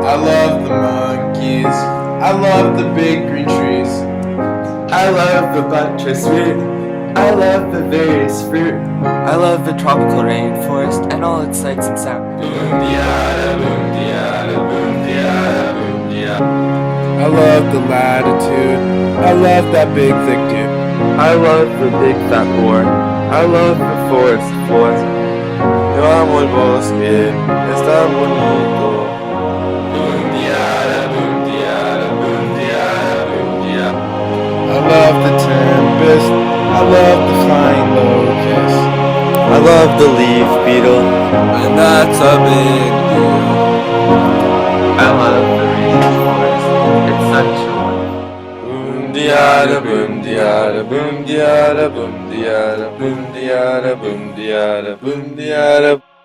I love the monkeys. I love the big green trees. I love the buttress root. I love the various fruit. I love the tropical rainforest and all its sights and sounds. I love the latitude. I love that big thick dude. I love the big fat boar. I love the forest floor. Yo amo el bosque, está bonito. I love the tempest. I love the flying locust. I love the leaf beetle, and that's a big deal. I love the rainforest, it's such a wonderful. Boom diada, boom diada, boom diada, boom diada, boom diada, boom diada, boom diada.